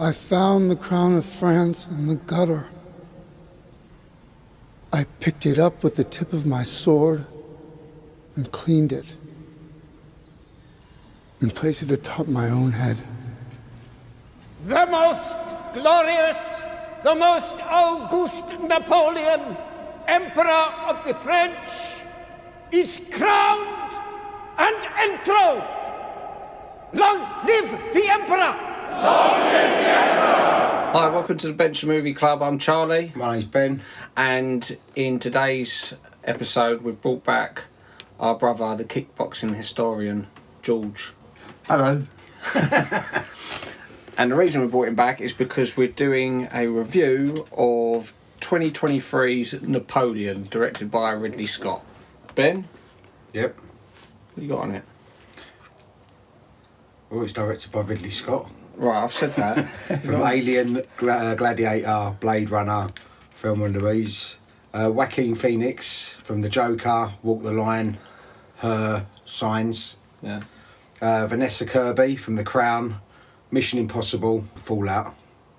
I found the crown of France in the gutter. I picked it up with the tip of my sword and cleaned it and placed it atop my own head. The most glorious, the most august Napoleon, Emperor of the French, is crowned and enthroned. Long live the Emperor! Long live the Emperor! Hi, welcome to the Bench Movie Club. I'm Charlie. My name's Ben. And in today's episode, we've brought back our brother, the kickboxing historian, George. Hello. And the reason we brought him back is because we're doing a review of 2023's Napoleon, directed by Ridley Scott. Ben? Yep. What you got on it? Oh, it's directed by Ridley Scott. Right, I've said that. From Alien, Gladiator, Blade Runner, Thelma and Louise. Joaquin Phoenix from The Joker, Walk the Line, Her, Signs. Yeah. Vanessa Kirby from The Crown, Mission Impossible, Fallout.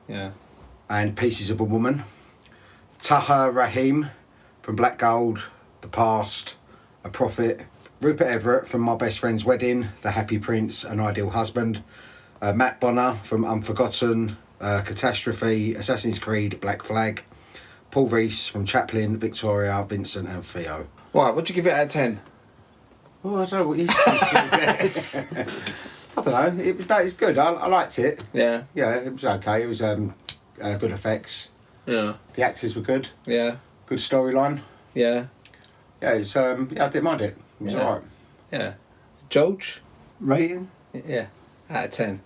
Yeah. And Pieces of a Woman. Tahar Rahim from Black Gold, The Past, A Prophet. Rupert Everett from My Best Friend's Wedding, The Happy Prince, An Ideal Husband. Matt Bonner from Unforgotten, Catastrophe, Assassin's Creed, Black Flag. Paul Rees from Chaplin, Victoria, Vincent and Theo. Right, what'd you give it out of 10? Oh, I don't know what you think. I don't know. It's good. I liked it. Yeah. Yeah, it was okay. It was good effects. Yeah. The actors were good. Yeah. Good storyline. Yeah. Yeah, it's yeah, I didn't mind it. It was alright. Yeah. George? Rating? Yeah. Out of 10.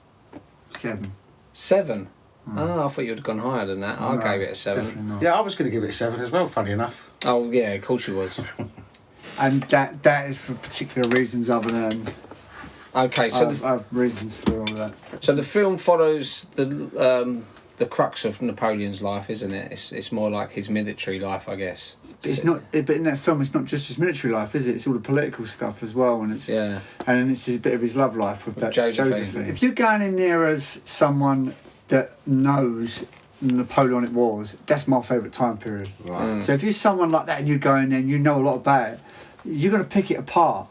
7. 7? Oh, I thought you'd have gone higher than that. I gave it a 7. Definitely not. Yeah, I was going to give it a 7 as well, funny enough. Oh, yeah, of course you was. And that is for particular reasons other than... Okay, so I have reasons for all of that. so the film follows the crux of Napoleon's life, isn't it? It's more like his military life, I guess. But it's not. But in that film, it's not just his military life, is it? It's all the political stuff as well, and it's Yeah. and then it's a bit of his love life with that Josephine. If you're going in there as someone that knows Napoleonic Wars, that's my favourite time period. Right. So if you're someone like that and you go in there and you know a lot about it, you're going to pick it apart,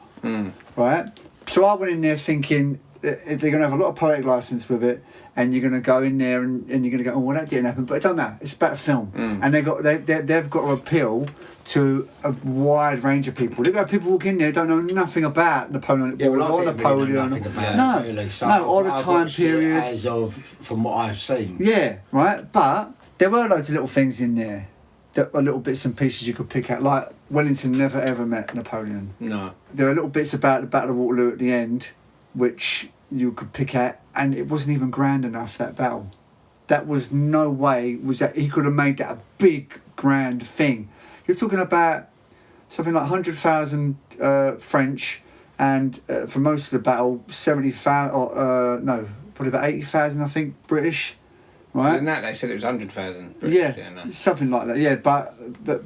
right? So I went in there thinking they're going to have a lot of poetic license with it, and you're going to go in there and you're going to go, oh, well, that didn't happen, but it don't matter. It's about a film, and they've got to appeal to a wide range of people. They've got people walk in there who don't know nothing about Napoleon Yeah, well, or I didn't Napoleon. really know nothing about it, really. So all the I've time watched it period. as of from what I've seen. Yeah, right. But there were loads of little things in there that were little bits and pieces you could pick out. Like Wellington never ever met Napoleon. No. There are little bits about the Battle of Waterloo at the end, which you could pick at, and it wasn't even grand enough, that battle. That was no way was that he could have made that a big grand thing. You're talking about something like 100,000 French, and for most of the battle 70,000 or no, probably about 80,000 I think British, right? In that they said it was 100,000. Yeah, No. something like that. Yeah, but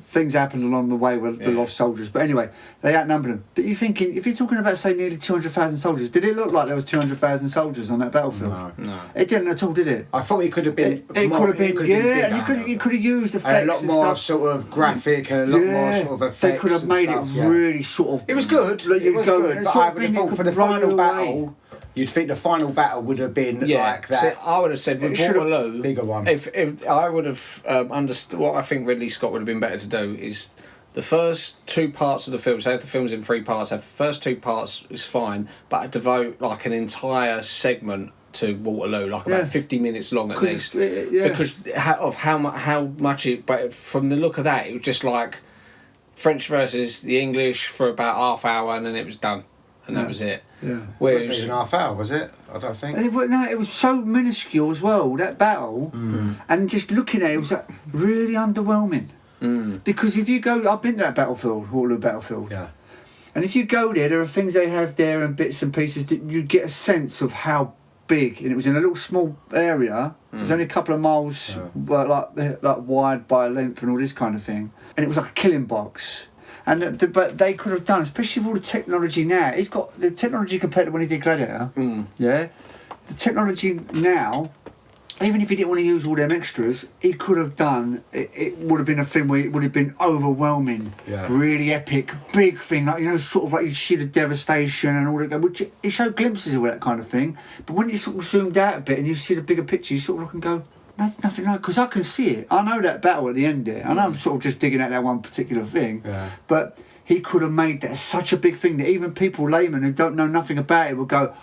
things happened along the way with the lost soldiers. But anyway, they outnumbered them. But you're thinking, if you're talking about, say, nearly 200,000 soldiers, did it look like there was 200,000 soldiers on that battlefield? No. It didn't at all, did it? I thought it could have been. It more, could have been, bigger. and you could have used effects And a lot more stuff. sort of graphic and a lot more sort of effects. They could have and made stuff, it really sort of. It was good. Like It was good. But I would have thought for the final away. battle, you'd think the final battle would have been like that. So I would have said with Waterloo, bigger one. If I would have understood, what I think Ridley Scott would have been better to do is the first 2 parts of the film. So if the film's in 3 parts, have the first 2 parts is fine, but I devote like an entire segment to Waterloo, like about 50 minutes long at least, because of how much it. But from the look of that, it was just like French versus the English for about half hour, and then it was done. And that was it. Yeah. It Whereas, wasn't even half hour, was it? I don't think. No, it was so minuscule as well, that battle. And just looking at it, was like really underwhelming. Because if you go, I've been to that battlefield, Waterloo battlefield. Yeah. And if you go there are things they have there and bits and pieces that you get a sense of how big. And it was in a little small area. It was only a couple of miles like wide by length and all this kind of thing. And it was like a killing box. And but they could have done, especially with all the technology now. He's got the technology compared to when he did Gladiator. Yeah, the technology now even if he didn't want to use all them extras, he could have done. It would have been a thing where it would have been overwhelming, really epic, big thing. Like, you know, sort of like you see the devastation and all that. Which it showed glimpses of that kind of thing. But when you sort of zoomed out a bit and you see the bigger picture, you sort of look and go, that's nothing like. Because I can see it. I know that battle at the end there. I know I'm sort of just digging at that one particular thing. Yeah. But he could have made that such a big thing that even people, laymen who don't know nothing about it, would go,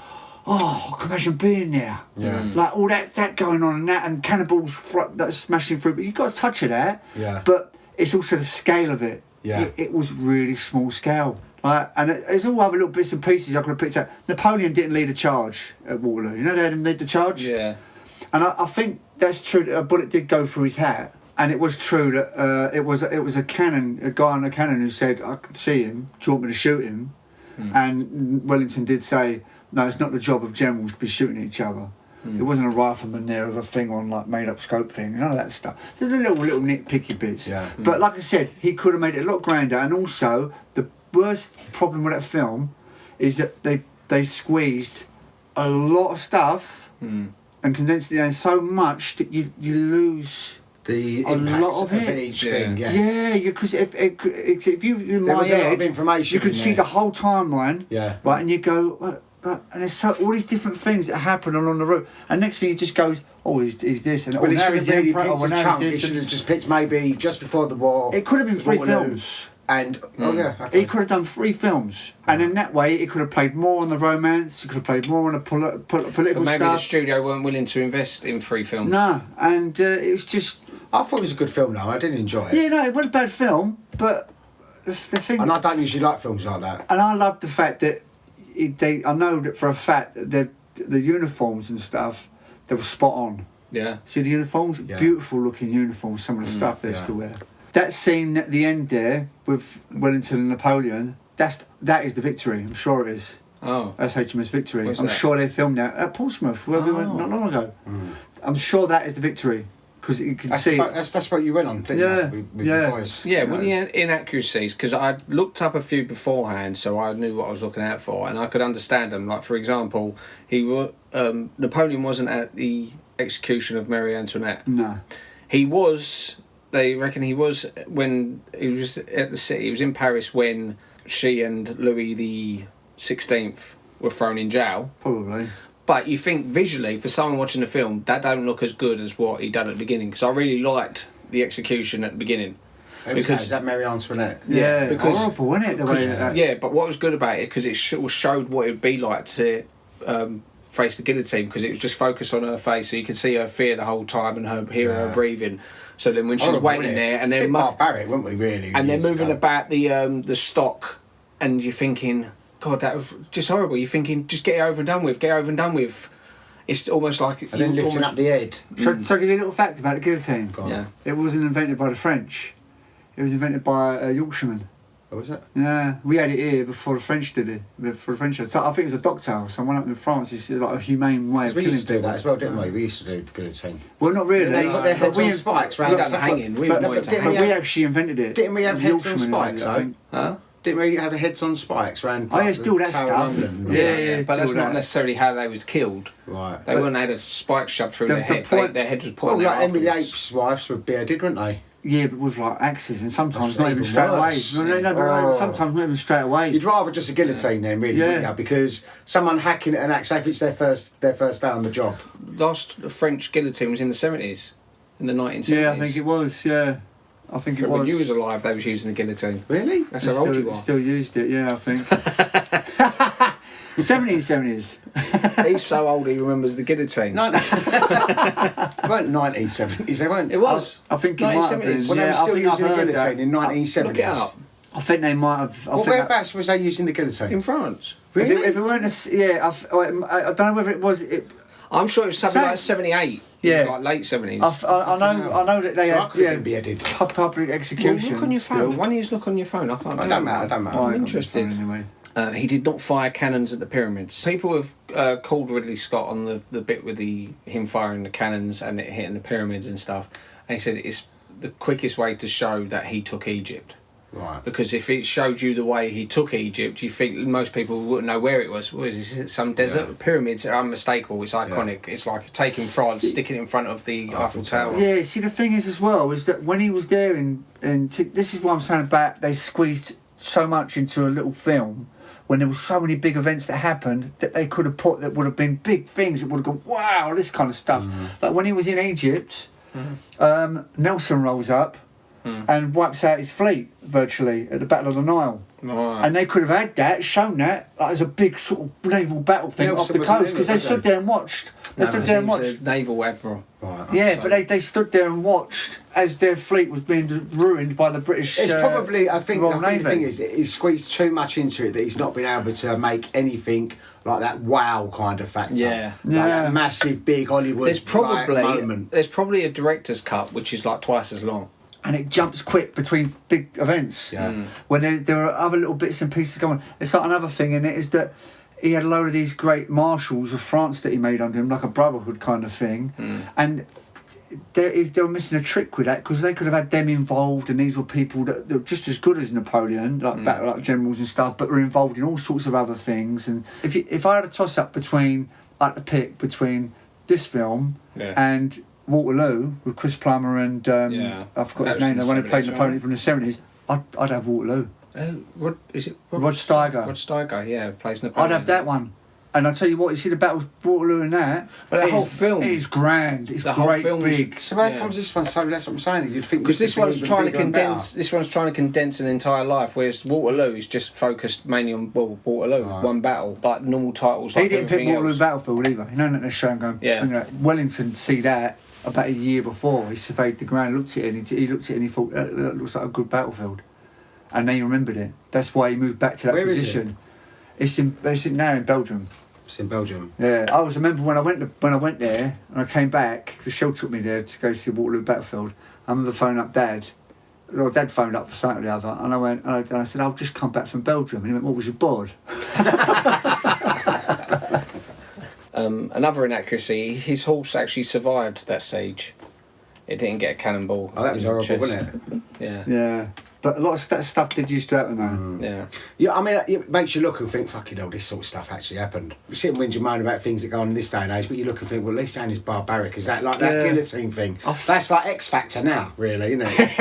oh, I can imagine being there. Yeah. Like all that going on and cannibals that's smashing through. But you've got a touch of that. Yeah. But it's also the scale of it. Yeah. It was really small scale. And there's all other little bits and pieces I could have picked out. Napoleon didn't lead a charge at Waterloo. You know, they didn't lead the charge? Yeah. And I think that's true that a bullet did go through his hat. And it was true that it was a guy on a cannon who said, I could see him, do you want me to shoot him? And Wellington did say, no, it's not the job of generals to be shooting each other. It wasn't a rifleman there with a thing on, like, made-up scope thing, none of that stuff. There's a little nitpicky bits. Yeah. But like I said, he could have made it a lot grander. And also, the worst problem with that film is that they squeezed a lot of stuff and condensed it down so much that you lose the impacts of each thing. Yeah, because if you in there my was head, a lot of information, you could see the whole timeline. Yeah. Right, and you go, and there's all these different things that happen along the route, and next thing it just goes, oh, he's this, and well, it should have really picked a now chunk. It should have just picked maybe just before the war. It could have been 3 films. And he could have done 3 films, and in that way, it could have played more on the romance. It could have played more on the political but maybe stuff. the studio weren't willing to invest in 3 films. No, and it was just. I thought it was a good film, though. I did enjoy it. Yeah, no, it wasn't a bad film, but the thing. And I don't usually like films like that. And I love the fact that I know that for a fact that the uniforms and stuff, they were spot on. Yeah. See the uniforms, beautiful looking uniforms. Some of the stuff they used to wear. That scene at the end there with Wellington and Napoleon, that is the Victory. I'm sure it is. Oh. That's HMS Victory. Where's I'm that? Sure they filmed that at Portsmouth, where we went not long ago. I'm sure that is the Victory. Because you can see that's what you went on, didn't you? With your boys. Yeah, with the inaccuracies, because I looked up a few beforehand, so I knew what I was looking out for, and I could understand them. Like, for example, Napoleon wasn't at the execution of Marie Antoinette. No, he was. They reckon he was when he was at the city. He was in Paris when she and Louis XVI were thrown in jail. Probably. But you think visually, for someone watching the film, that don't look as good as what he done at the beginning. Because I really liked the execution at the beginning. Is that Marie Antoinette? Yeah, because horrible, isn't it? Yeah, but what was good about it, because it showed what it would be like to face the guillotine, because it was just focused on her face, so you could see her fear the whole time and hear her breathing. So then when she's waiting there, and they're barbaric, weren't we? Really, and they're moving about the stock, and you're thinking, God, that was just horrible. You're thinking, just get it over and done with. It's almost like... And then lifting up the head. So I'll give you a little fact about the guillotine. Yeah. It wasn't invented by the French. It was invented by a Yorkshireman. Oh, was it? Yeah, we had it here before the French did it. So I think it was a doctor or someone up in France. It's like a humane way of killing people. We used to do that as well, didn't we? We used to do the guillotine. Well, not really. They got their heads on spikes round the hanging. We actually invented it. Didn't we have heads on spikes, though? Huh? Didn't we have heads on spikes around? Oh, yeah, still that stuff. Yeah, but that's not necessarily how they was killed. Right. They wouldn't have had a spike shoved through their head. Their head was pointing out. Like Emily Apes' wives were bearded, weren't they? Yeah, but with like axes and sometimes not even straight away. Sometimes not even straight away. You'd rather just a guillotine then, really, wouldn't you? Because someone hacking at an axe, if it's their first day on the job. Last French guillotine was in the 70s, in the 1970s. Yeah, I think it was. Yeah, I think it was. When you was alive, they was using the guillotine. Really? That's how old you are. Still used it. Yeah, I think. 1770s. He's so old he remembers the guillotine. No. It weren't 1970s, they weren't. It was. I think it might have been. Well, they were still using the guillotine in 1970s. Look it up. I think they might have. Whereabouts was they using the guillotine? In France. Really? If it weren't I don't know whether it was. I'm sure it was something like 78. Yeah, like late 70s. I know that they had bearded. Public executions. Well, look on your phone. Why don't you just look on your phone? I can't. It don't matter. I'm interested. Anyway. He did not fire cannons at the pyramids. People have called Ridley Scott on the bit with him firing the cannons and it hitting the pyramids and stuff. And he said it's the quickest way to show that he took Egypt. Right. Because if it showed you the way he took Egypt, you think most people wouldn't know where it was. What is it? Some desert? Yeah. Pyramids are unmistakable. It's iconic. It's like taking France, sticking it in front of the Eiffel Tower. Yeah, see, the thing is as well, is that when he was there this is what I'm saying about they squeezed so much into a little film, when there were so many big events that happened that they could have put that would have been big things that would have gone, wow, this kind of stuff. Like when he was in Egypt, Nelson rolls up and wipes out his fleet virtually at the Battle of the Nile. Right. And they could have had that, shown that like, as a big sort of naval battle thing off the coast, because they stood there and watched. They stood there and watched. Naval admiral. Right. Yeah, but they stood there and watched as their fleet was being ruined by the British. It's probably, I think Royal the Navy. thing is, he's squeezed too much into it that he's not been able to make anything like that wow kind of factor. Yeah. Like that massive, big Hollywood moment. There's probably a director's cut which is like twice as long. And it jumps quick between big events. Yeah. When there are other little bits and pieces going on. It's like another thing in it is that he had a load of these great marshals of France that he made under him, like a brotherhood kind of thing. And they were missing a trick with that, because they could have had them involved, and these were people that were just as good as Napoleon, like generals and stuff, but were involved in all sorts of other things. And if I had a toss up between, like, the pick between this film and Waterloo with Chris Plummer and I forgot his name, the one who played Napoleon from the 70s, I'd have Waterloo. Rod Steiger. Rod Steiger, yeah, plays Napoleon. I'd have that one. And I'll tell you what, you see the Battle of Waterloo and that. But the whole film, it is grand. It's the great, whole film big. So how comes this one so? That's what I'm saying. You'd think because this one's trying to condense. condense. This one's trying to condense an entire life, whereas Waterloo is just focused mainly on Waterloo, one battle, like normal titles. Like He didn't pick everything Waterloo else. Battlefield either. You know that they're showing going. Yeah. Wellington see that about a year before. He surveyed the ground, looked at it, and he looked at it and he thought that looks like a good battlefield, and then he remembered it. That's why he moved back to that position. It's now in Belgium. It's in Belgium. Yeah, I remember when I went there and I came back, because Shell took me there to go see Waterloo Battlefield. I remember phoning up Dad. Or Dad phoned up for something or the other, and I went and I said, "I've just come back from Belgium." And he went, "What was your board?" Another inaccuracy: his horse actually survived that siege. It didn't get a cannonball. Oh, that was horrible, wasn't it? Yeah. Yeah. But a lot of that stuff did used to happen though. Yeah. Yeah, I mean, it makes you look and think, fucking hell, this sort of stuff actually happened. You sit and whinge and moan about things that go on in this day and age, but you look and think, well, at least that is barbaric. Is that like that guillotine thing? That's like X Factor now, really, isn't it?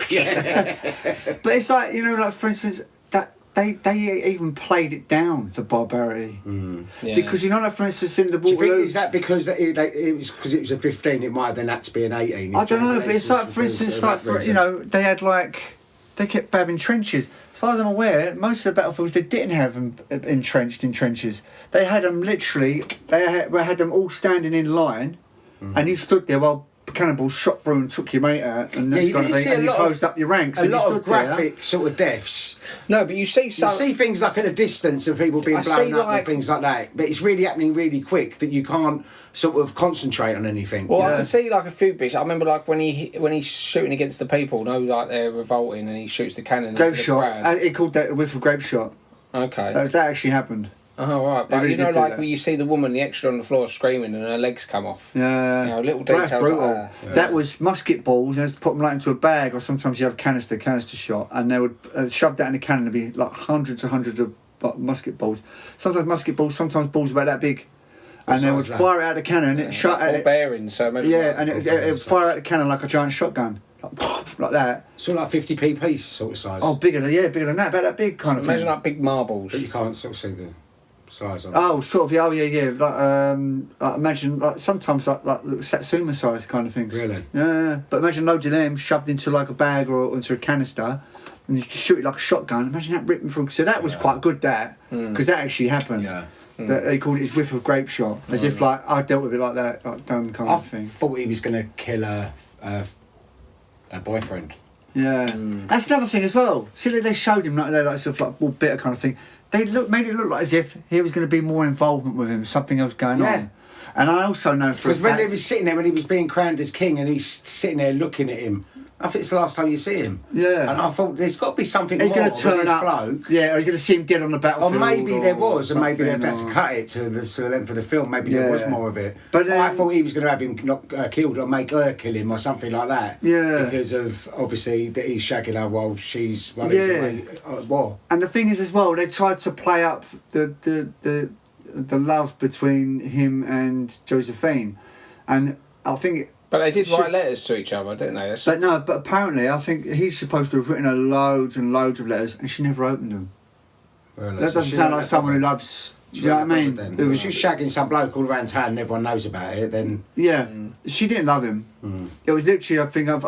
Yeah. But it's like, you know, like for instance, that they even played it down, the barbarity. Yeah. Because you know, like for instance, in the Do you Waterloo. think, is that because it was because it was a 15, it might have then had to be an 18? I don't know, but it's like, for instance, like for, you know, they had like, they kept having trenches. As far as I'm aware, most of the battlefields, they didn't have them entrenched in trenches. They had them literally, they had them all standing in line, and you stood there while cannibals shot through and took your mate out, and that's kind of thing, and you closed up your ranks. A and lot you of stood there. graphic sort of deaths. No, but you see You some. see things like at a distance of people being blown up and things like that, but it's really happening really quick that you can't sort of concentrate on anything. Well, I can see like a few bits. I remember like when he's shooting against the people, like they're revolting, and he shoots the cannon Grape into the shot. crowd. He called that a whiff of grape shot. Okay. That actually happened. Oh right, but really you know, did do like that. when you see the woman, the extra on the floor screaming, and her legs come off. Yeah. You know, little That's details brutal. like that. That was musket balls. You had to put them like into a bag, or sometimes you have canister shot, and they would shove that in a cannon. There'd be like hundreds and hundreds of musket balls. Sometimes musket balls, sometimes balls about that big, and they would fire it out of the cannon. And it shot at All it. bearings, so imagine Yeah, and it would fire out the cannon like a giant shotgun, like that. Sort of like 50p piece sort of size. Oh, bigger than that, about that big kind of Imagine thing. like big marbles. But you can't sort of see the size on it. Oh, sort of. Yeah, like imagine like sometimes like little Satsuma size kind of things. Really? Yeah, but imagine loads of them shoved into like a bag or into a canister, and you just shoot it like a shotgun. Imagine that ripping through. So that was quite good, that, because that actually happened. Yeah. That they called it his whiff of grape shot, as if like I dealt with it like that, like done kind I of thing. thought he was going to kill a boyfriend. Yeah, that's another thing as well. See, they showed him like they're like sort of like all bitter kind of thing. They made it look like as if he was going to be more involvement with him, something else going on. And I also know for a Because when fact, he was sitting there, when he was being crowned as king, and he's sitting there looking at him, I think it's the last time you see him. Yeah. And I thought there's got to be something He's more going to turn with this up. bloke. Yeah, are you going to see him dead on the Or battlefield? maybe there was, and maybe they've had something, to cut it to the length of the film. Maybe there was Yeah. more of it. But, I thought he was going to have him not killed or make her kill him or something like that. Yeah. Because of, obviously, that he's shagging her while she's running away at war. And the thing is as well, they tried to play up the love between him and Josephine, and I think. But they did write letters to each other, didn't they? But apparently I think he's supposed to have written her loads and loads of letters, and she never opened them. Well, That doesn't sound like someone who loves. Do you know what I mean? If she's shagging some bloke all around town and everyone knows about it, then... Yeah, she didn't love him. It was literally, I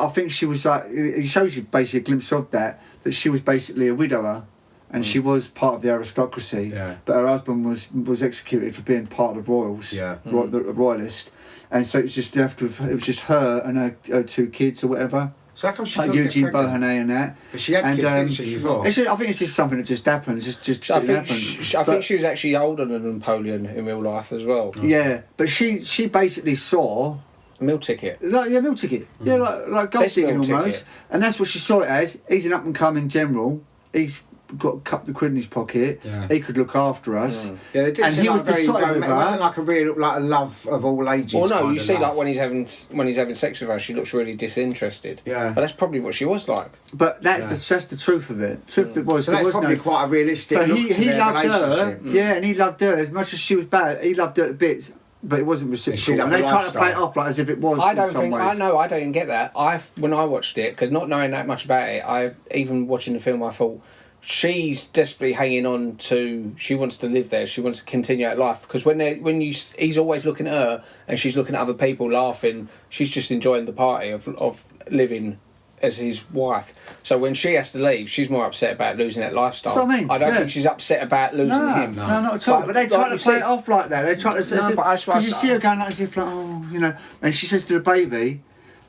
think she was like, it shows you basically a glimpse of that she was basically a widower, and she was part of the aristocracy, but her husband was executed for being part of royals, the royalist, and so it was just left with, it was just her and her two kids or whatever. So how come she like couldn't Eugene get pregnant? Bohanay and that. But she had kids, didn't she, before? I think it's just something that just happened. I think she was actually older than Napoleon in real life as well. Yeah, but she basically saw meal ticket. Meal ticket. Yeah, like gold digging almost. Ticket. And that's what she saw it as. He's an up and coming general. He's got a couple of quid in his pocket. Yeah. He could look after us. Yeah, they did and seem he like was very beside with it her. wasn't like a real a love of all ages. Well, no, kind you of see, love. like when he's having sex with her, she looks really disinterested. Yeah. But that's probably what she was like. But that's the truth of it. Truth of it was. So there that's was probably no, quite a realistic so look he to their loved her. relationship. Yeah, and he loved her as much as she was bad. He loved her to bits. But it wasn't reciprocal. And loved they the tried to play it lifestyle. off like as if it was. I don't in some think. ways. I know. I don't even get that. When I watched it, because not knowing that much about it, even watching the film, I thought she's desperately hanging on to. She wants to live there. She wants to continue that life. Because he's always looking at her, and she's looking at other people laughing. She's just enjoying the party of living as his wife. So when she has to leave, she's more upset about losing that lifestyle. That's what I mean. I don't think she's upset about losing him. No, not at all. But they try to play it off like that. They try to say, No, but I suppose- because you see her going like as if, like, oh, you know, and she says to the baby,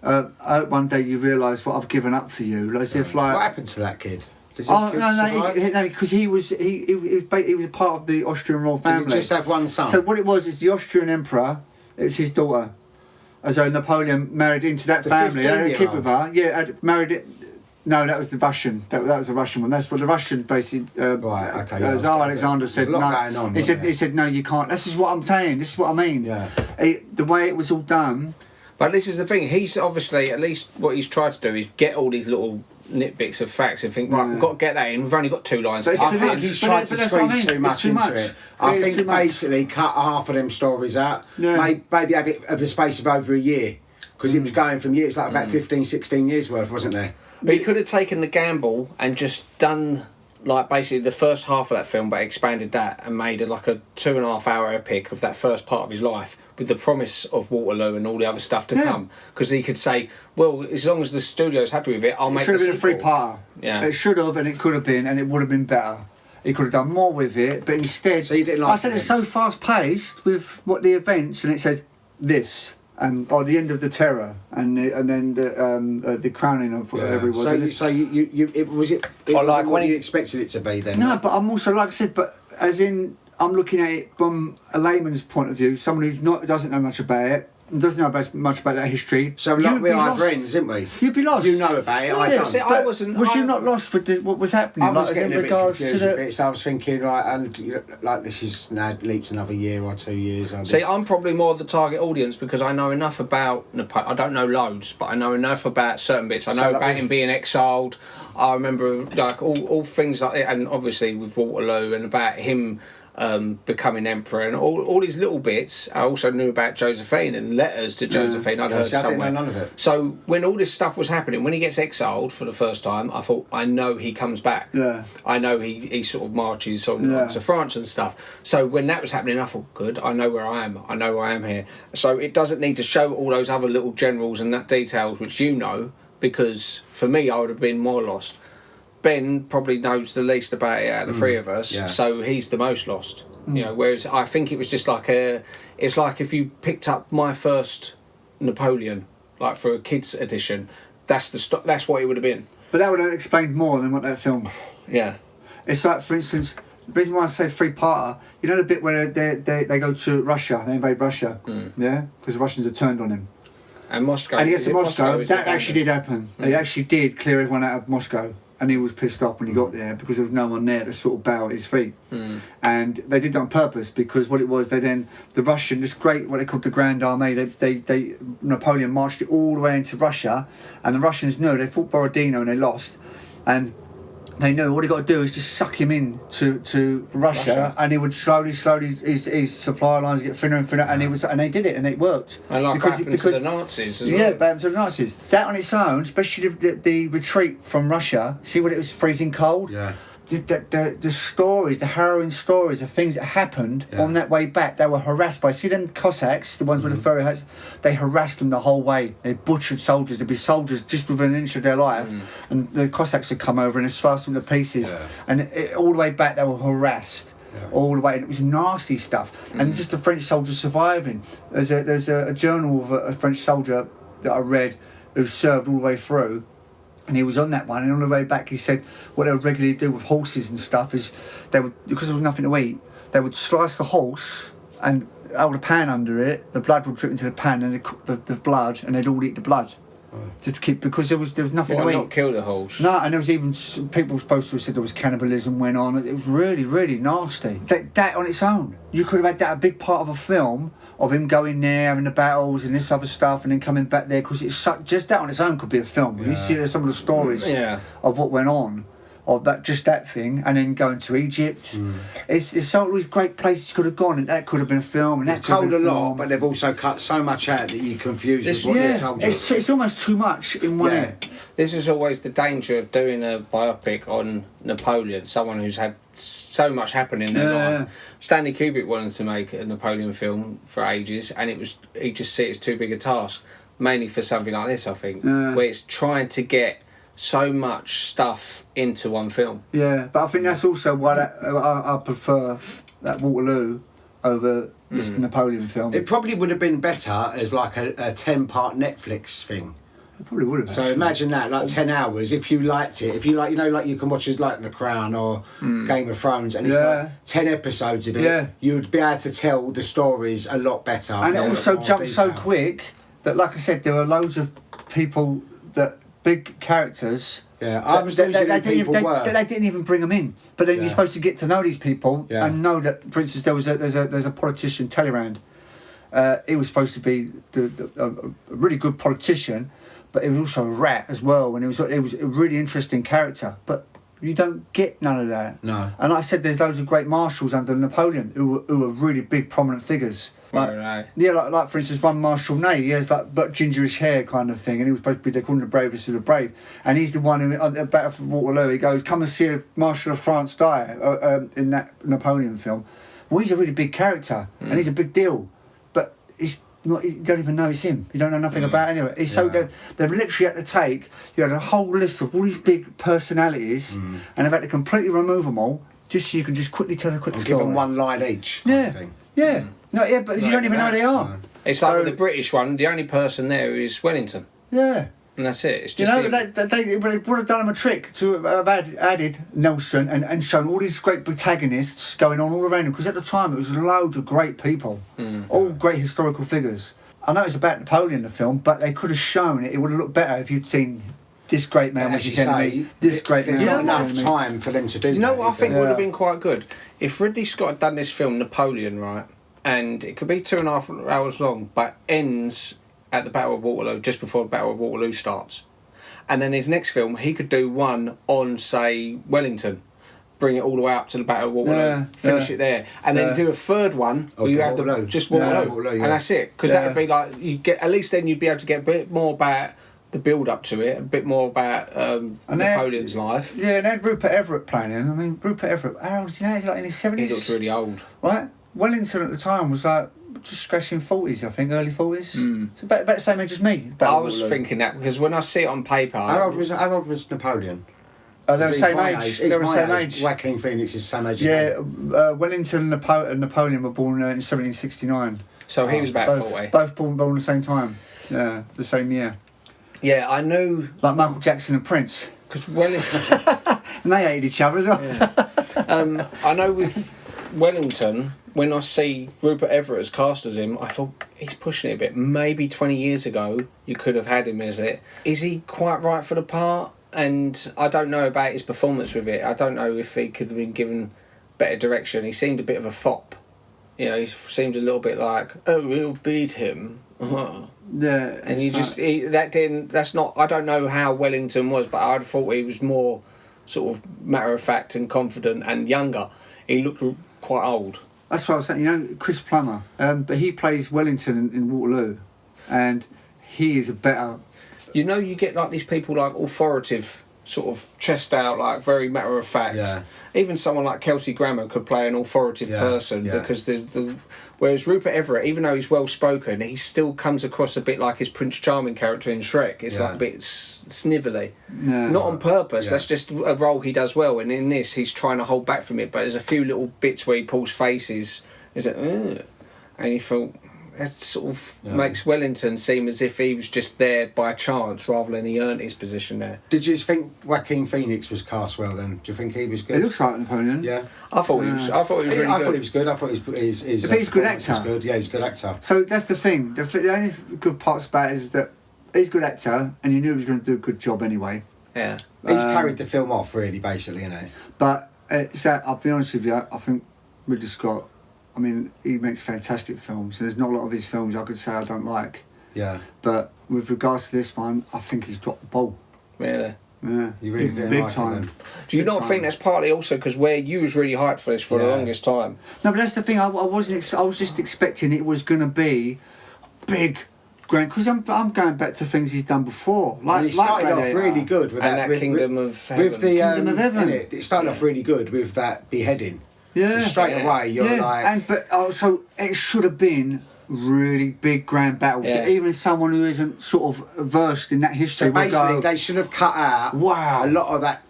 I hope one day you realise what I've given up for you. Like, as if like. What happened to that kid? Does this Oh kid no, survive? because he was a part of the Austrian royal family. Did he just have one son? So what it was is the Austrian emperor. It's his daughter. So Napoleon married into that The family. Had a kid 15-year-old? with her. Yeah, married it. No, that was the Russian. That was the Russian one. That's what the Russian basically. Right. Okay. Yeah, Tsar Alexander said there's a lot no. going on, He said wasn't there? no, you can't. This is what I'm saying. This is what I mean. Yeah. The way it was all done. But this is the thing. He's obviously, at least what he's tried to do is get all these little nitpicks of facts and think, right, we've got to get that in. We've only got 2 lines. But it's I too think much. He's But tried to that's what I squeeze mean. too much It's too into much. it. I It is think too much. basically cut half of them stories out. Yeah. Maybe have it of the space of over a year. Because it was going from years, like about 15, 16 years worth, wasn't there? He could have taken the gamble and just done like basically the first half of that film, but expanded that and made it like a 2.5 hour epic of that first part of his life, with the promise of Waterloo and all the other stuff to come. Because he could say, well, as long as the studio's happy with it, I'll make It the should have been a sequel. 3-parter. Yeah. It should have, and it could have been, and it would have been better. He could have done more with it, but instead, So you didn't like I said it it's then? so fast paced with what the events, and it says this. Or the end of the terror, and then the crowning of whatever it was. And it's- So it wasn't like when what he- you expected it to be then? no, but I'm also, like I said, but as in, I'm looking at it from a layman's point of view, someone doesn't know much about it, and doesn't know much about that history. So like You'd we be are lost. friends, didn't we? You'd be lost. You know about it, I Yeah, don't. see, I But wasn't- Was you I- not lost with what was happening? I was like, as getting in a bit regards confused to a bit, so I was thinking, right, and like this is now leaps another year or 2 years. On See, this. I'm probably more the target audience because I know enough about Napoleon. I don't know loads, but I know enough about certain bits. I know So, like, about with- him being exiled. I remember like all things like that, and obviously with Waterloo and about him becoming emperor and all these little bits. I also knew about Josephine and letters to Josephine. I'd Yeah, heard see, I didn't somewhere. know none of it. So when all this stuff was happening, when he gets exiled for the first time, I thought, I know he comes back. Yeah. I know he sort of marches on Yeah. to France and stuff. So when that was happening, I thought, good, I know where I am. I know I am here. So it doesn't need to show all those other little generals and that details, which you know, because for me, I would have been more lost. Ben probably knows the least about it out of the 3 of us, yeah. so he's the most lost. You know, whereas I think it was just like it's like if you picked up my first Napoleon, like for a kids edition, that's what it would have been. But that would have explained more than what that film. Yeah. It's like, for instance, the reason why I say 3-parter, you know the bit where they go to Russia, they invade Russia, yeah? Because the Russians have turned on him. And Moscow. And he gets to Moscow. is the That actually did happen. They actually did clear everyone out of Moscow. And he was pissed off when he got there because there was no one there to sort of bow at his feet. And they did that on purpose because what it was, the Russian, this great, what they called the Grand Army, Napoleon marched it all the way into Russia, and the Russians knew, they fought Borodino and they lost. And they knew all they got to do is just suck him in to Russia, and he would slowly, his supply lines get thinner and thinner, and they did it, and it worked. And like happened to the Nazis as well. Yeah, happened to the Nazis. That on its own, especially the retreat from Russia. See when it was freezing cold. Yeah. The stories, the harrowing stories of things that happened on that way back. They were harassed by, see them Cossacks, the ones with the furry hats, they harassed them the whole way. They butchered soldiers. There'd be soldiers just within an inch of their life, and the Cossacks would come over and slice them to pieces. Yeah. And all the way back they were harassed. Yeah. All the way, and it was nasty stuff. And just the French soldiers surviving. There's a journal of a French soldier that I read who served all the way through. And he was on that one, and on the way back he said what they would regularly do with horses and stuff is they would, because there was nothing to eat, they would slice the horse and hold a pan under it, the blood would drip into the pan, and they'd cook the blood, and they'd all eat the blood. To keep, because there was nothing to eat. Not kill the horse. No, and there was even people supposed to have said there was cannibalism went on. It was really, really nasty. That on its own, you could have had that a big part of a film of him going there, having the battles and this other stuff, and then coming back there, because it's just that on its own could be a film. You see some of the stories of what went on, of that thing, and then going to Egypt. It's all these great places could have gone, and that could have been a film, and that could have told been a a lot, film. but they've also cut so much out that you're confused with what they've told you. It's almost too much in one end. This is always the danger of doing a biopic on Napoleon, someone who's had so much happen in their life. Stanley Kubrick wanted to make a Napoleon film for ages, and he just see it's too big a task, mainly for something like this, I think, where it's trying to get so much stuff into one film. Yeah, but I think that's also why I prefer that Waterloo over this Napoleon film. It probably would have been better as like a 10-part Netflix thing. It probably would have. So imagine that, like 10 hours, if you liked it. If you like, like you can watch it like The Crown or Game of Thrones, and it's like 10 episodes of it, you would be able to tell the stories a lot better. And it also jumped so quick that, like I said, there were loads of people big characters. Yeah, I was losing who people were. They didn't even bring them in. But then you're supposed to get to know these people and know that, for instance, there's a politician, Talleyrand. He was supposed to be a really good politician, but he was also a rat as well, and it was a really interesting character. But you don't get none of that. No. And like I said, there's loads of great marshals under Napoleon who were really big, prominent figures. Like for instance, one Marshal Ney, he has like but gingerish hair kind of thing, and he was supposed to be, they call him the bravest of the brave, and he's the one who on the Battle of Waterloo, he goes, come and see a Marshal of France die in that Napoleon film. Well, he's a really big character, and he's a big deal, but he's not, you don't even know it's him. You don't know nothing about it anyway. So they've literally had to take, you had a whole list of all these big personalities, and they've had to completely remove them all, just so you can just quickly tell a quick story. Give them one line each. Kind of thing. But you don't even know who they are. No. It's like with the British one, the only person there is Wellington. Yeah. And that's it. It's just they would have done him a trick to have added Nelson and shown all these great protagonists going on all around him, because at the time it was loads of great people, all great historical figures. I know it's about Napoleon, the film, but they could have shown it. It would have looked better if you'd seen this great man, as you say, there's not enough time for them to do that. You know what I think would have been quite good? If Ridley Scott had done this film, Napoleon, right, and it could be 2.5 hours long, but ends at the Battle of Waterloo, just before the Battle of Waterloo starts. And then his next film, he could do one on, say, Wellington, bring it all the way up to the Battle of Waterloo, finish it there, and then do a third one where you have just Waterloo, and that's it. Because that would be like, you get, at least then you'd be able to get a bit more about the build up to it, a bit more about Napoleon's life. Yeah, and they had Rupert Everett playing him. I mean, Rupert Everett, how old is he now? He's like in his 70s. He looks really old. Right? Wellington at the time was like just scratching 40s, I think, early 40s. It's about the same age as me. I was thinking that because when I see it on paper... How old was Napoleon? They were the same age. They were the same age. Joaquin Phoenix is the same age. Yeah, Wellington and Napoleon were born in 1769. So he was about 40. Both born at the same time. Yeah, the same year. Yeah, I knew... Like Michael Jackson and Prince. Because Wellington... And they hated each other as well. Yeah. I know with Wellington, when I see Rupert Everett as cast as him, I thought he's pushing it a bit. Maybe 20 years ago you could have had him as it. Is he quite right for the part? And I don't know about his performance with it. I don't know if he could have been given better direction. He seemed a bit of a fop. You know, he seemed a little bit like, oh, we'll beat him. Yeah, And that's not, I don't know how Wellington was, but I'd thought he was more sort of matter of fact and confident and younger. He looked quite old. That's what I was saying. You know, Chris Plummer, but he plays Wellington in Waterloo, and he is a better. You know, you get like these people like authoritative, sort of chest out, like very matter of fact. Yeah. Even someone like Kelsey Grammer could play an authoritative person because whereas Rupert Everett, even though he's well spoken, he still comes across a bit like his Prince Charming character in Shrek. It's like a bit snivelly, not on purpose. That's just a role he does well. And in this, he's trying to hold back from it. But there's a few little bits where he pulls faces. Is it? And you feel. It sort of makes Wellington seem as if he was just there by chance rather than he earned his position there. Did you think Joaquin Phoenix was cast well then? Do you think he was good? He looks like Napoleon. Yeah. I thought he was. I thought he was really good. I thought he was good. I thought his If he's a good actor. was good. Yeah, he's a good actor. So that's the thing. The only good parts about it is that he's a good actor, and you knew he was going to do a good job anyway. Yeah. He's carried the film off, really, basically, isn't he? But I'll be honest with you. I think Ridley Scott. I mean, he makes fantastic films. And there's not a lot of his films I could say I don't like. Yeah. But with regards to this one, I think he's dropped the ball. Really? Yeah. You really didn't big like time. it then? Do you not think that's partly also because where you was really hyped for this for the longest time? No, but that's the thing. I wasn't. I was just expecting it was going to be big, grand. Because I'm going back to things he's done before. Like And it started off Gladiator. really good with And that Kingdom of Heaven. With the Kingdom of Heaven. innit? It started off really good with that beheading. Yeah. So straight away you're like. But also it should have been really big grand battles. Yeah. Even someone who isn't sort of versed in that history So would basically, go, they should have cut out Wow. a lot of that.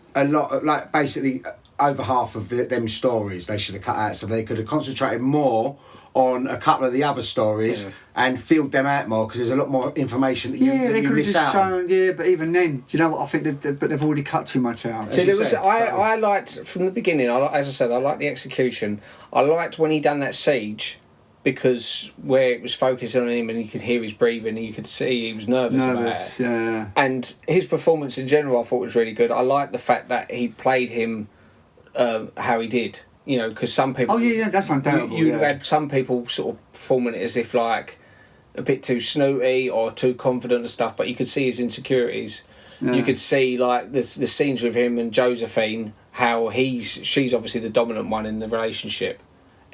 Like basically over half of them stories they should have cut out, so they could have concentrated more on a couple of the other stories and filled them out more because there's a lot more information that they you could have miss just out on. shown. But even then, do you know what? I think but they've already cut too much out. See, you there was, said, I liked from the beginning. As I said, I liked the execution. I liked when he done that siege because where it was focusing on him and you could hear his breathing and you could see he was nervous about it. Yeah. And his performance in general, I thought was really good. I liked the fact that he played him how he did. You know, because some people. Oh yeah, that's undoubtable. You had some people sort of performing it as if like a bit too snooty or too confident and stuff, but you could see his insecurities. Yeah. You could see like the scenes with him and Josephine, how she's obviously the dominant one in the relationship.